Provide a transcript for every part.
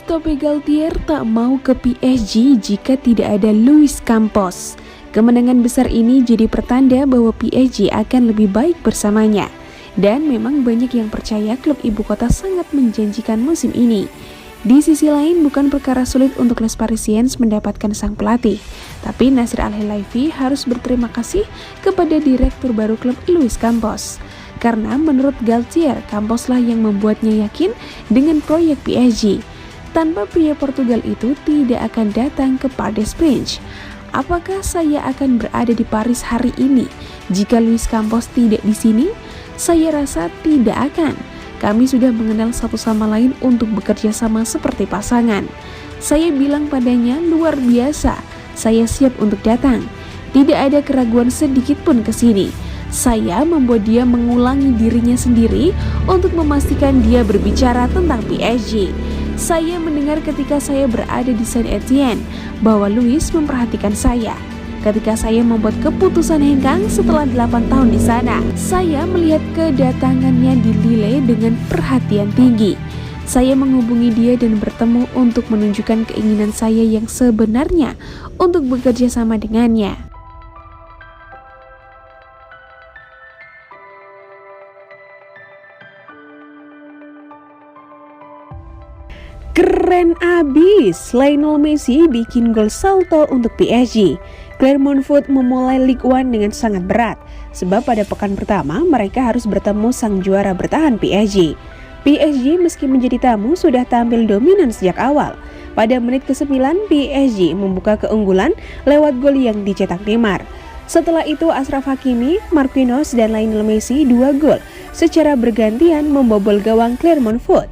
Christophe Galtier tak mau ke PSG jika tidak ada Luis Campos. Kemenangan besar ini jadi pertanda bahwa PSG akan lebih baik bersamanya. Dan memang banyak yang percaya klub ibu kota sangat menjanjikan musim ini. Di sisi lain, bukan perkara sulit untuk Les Parisiens mendapatkan sang pelatih. Tapi Nasser Al-Khelaifi harus berterima kasih kepada direktur baru klub Luis Campos. Karena menurut Galtier, Campos lah yang membuatnya yakin dengan proyek PSG. Tanpa pria Portugal itu tidak akan datang ke Parc des Princes. Apakah saya akan berada di Paris hari ini jika Luis Campos tidak di sini? Saya rasa tidak akan. Kami sudah mengenal satu sama lain untuk bekerja sama seperti pasangan. Saya bilang padanya luar biasa, saya siap untuk datang. Tidak ada keraguan sedikit pun ke sini. Saya membuat dia mengulangi dirinya sendiri untuk memastikan dia berbicara tentang PSG. Saya mendengar ketika saya berada di Saint-Etienne bahwa Luis memperhatikan saya. Ketika saya membuat keputusan hengkang setelah 8 tahun di sana, saya melihat kedatangannya di Lille dengan perhatian tinggi. Saya menghubungi dia dan bertemu untuk menunjukkan keinginan saya yang sebenarnya untuk bekerja sama dengannya. Keren abis, Lionel Messi bikin gol salto untuk PSG. Clermont Foot memulai Ligue 1 dengan sangat berat, sebab pada pekan pertama mereka harus bertemu sang juara bertahan PSG. PSG meski menjadi tamu sudah tampil dominan sejak awal. Pada menit ke-9 PSG membuka keunggulan lewat gol yang dicetak Neymar. Setelah itu Achraf Hakimi, Marquinhos dan Lionel Messi 2 gol secara bergantian membobol gawang Clermont Foot.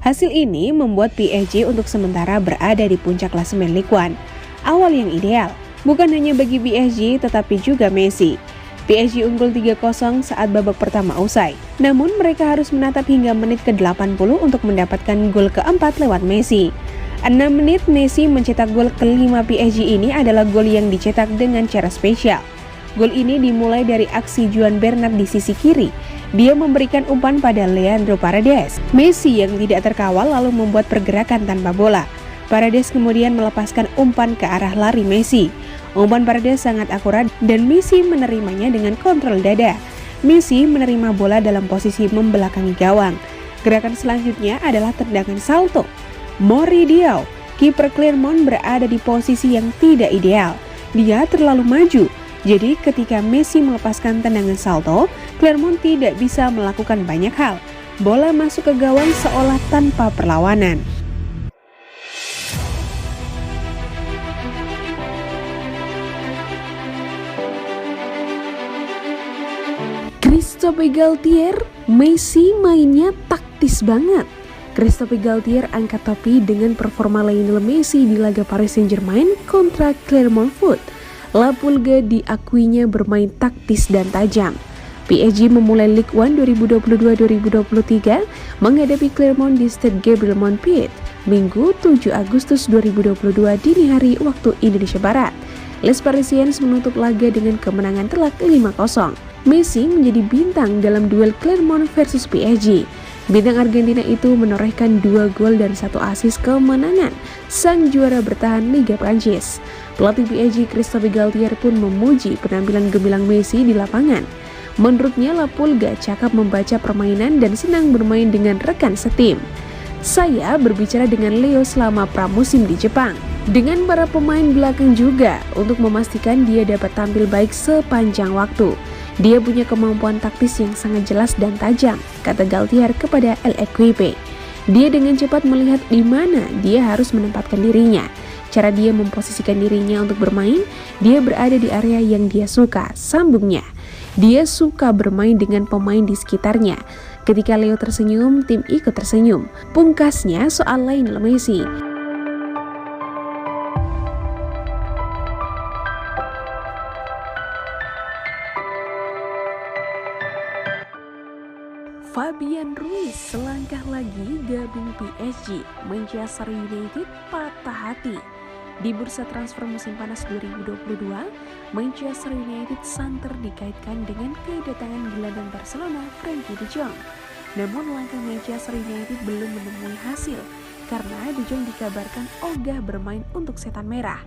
Hasil ini membuat PSG untuk sementara berada di puncak klasemen Ligue 1. Awal yang ideal, bukan hanya bagi PSG tetapi juga Messi. PSG unggul 3-0 saat babak pertama usai. Namun mereka harus menatap hingga menit ke-80 untuk mendapatkan gol keempat lewat Messi. 6 menit Messi mencetak gol ke-5 PSG ini adalah gol yang dicetak dengan cara spesial. Gol ini dimulai dari aksi Juan Bernat di sisi kiri. Dia memberikan umpan pada Leandro Paredes. Messi yang tidak terkawal lalu membuat pergerakan tanpa bola. Paredes kemudian melepaskan umpan ke arah lari Messi. Umpan Paredes sangat akurat dan Messi menerimanya dengan kontrol dada. Messi menerima bola dalam posisi membelakangi gawang. Gerakan selanjutnya adalah tendangan salto. Mori Diaw, kiper Clermont berada di posisi yang tidak ideal. Dia terlalu maju. Jadi ketika Messi melepaskan tendangan salto, Clermont tidak bisa melakukan banyak hal. Bola masuk ke gawang seolah tanpa perlawanan. Christophe Galtier, Messi mainnya taktis banget. Christophe Galtier angkat topi dengan performa Lionel Messi di laga Paris Saint-Germain kontra Clermont Foot. La Pulga diakuinya bermain taktis dan tajam. PSG memulai Ligue 1 2022-2023 menghadapi Clermont di Stade Gabriel Monpit, Minggu 7 Agustus 2022 dini hari waktu Indonesia Barat. Les Parisiens menutup laga dengan kemenangan telak 5-0. Messi menjadi bintang dalam duel Clermont versus PSG. Bintang Argentina itu menorehkan 2 gol dan 1 assist kemenangan sang juara bertahan Liga Prancis. Pelatih PSG Christophe Galtier pun memuji penampilan gemilang Messi di lapangan. Menurutnya La Pulga cakap membaca permainan dan senang bermain dengan rekan setim. Saya berbicara dengan Leo selama pramusim di Jepang, dengan para pemain belakang juga untuk memastikan dia dapat tampil baik sepanjang waktu. Dia punya kemampuan taktis yang sangat jelas dan tajam, kata Galtier kepada L'Equipe. Dia dengan cepat melihat di mana dia harus menempatkan dirinya. Cara dia memposisikan dirinya untuk bermain, dia berada di area yang dia suka, sambungnya. Dia suka bermain dengan pemain di sekitarnya. Ketika Leo tersenyum, tim ikut tersenyum. Pungkasnya soal Lionel Messi. Fabian Ruiz selangkah lagi gabung PSG, Manchester United patah hati. Di bursa transfer musim panas 2022, Manchester United santer dikaitkan dengan kedatangan gelandang Barcelona Frenkie de Jong. Namun langkah Manchester United belum menemui hasil karena De Jong dikabarkan ogah bermain untuk Setan Merah.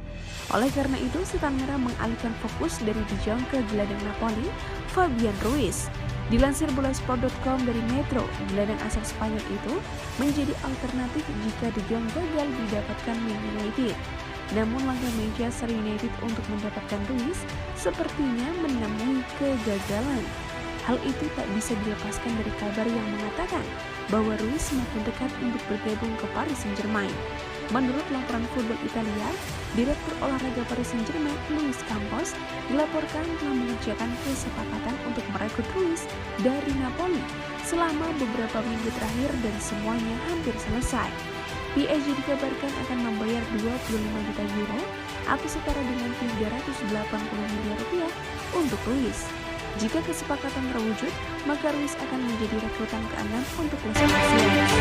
Oleh karena itu, Setan Merah mengalihkan fokus dari De Jong ke gelandang Napoli, Fabian Ruiz. Dilansir Bolasport.com dari Metro, gelandang asal Spanyol itu menjadi alternatif jika De Jong gagal didapatkan Man United. Namun langkah Manchester United untuk mendapatkan Ruiz sepertinya menemui kegagalan. Hal itu tak bisa dilepaskan dari kabar yang mengatakan bahwa Ruiz semakin dekat untuk bergabung ke Paris Saint-Germain. Menurut laporan Football Italia, Direktur Olahraga Paris Saint-Germain, Luis Campos, dilaporkan telah mengerjakan kesepakatan untuk merekrut Ruiz dari Napoli selama beberapa minggu terakhir dan semuanya hampir selesai. PSG dikabarkan akan membayar 25 juta euro atau setara dengan 380 miliar rupiah untuk Ruiz. Jika kesepakatan terwujud, maka Ruiz akan menjadi rekrutan ke-6 untuk Los Angeles.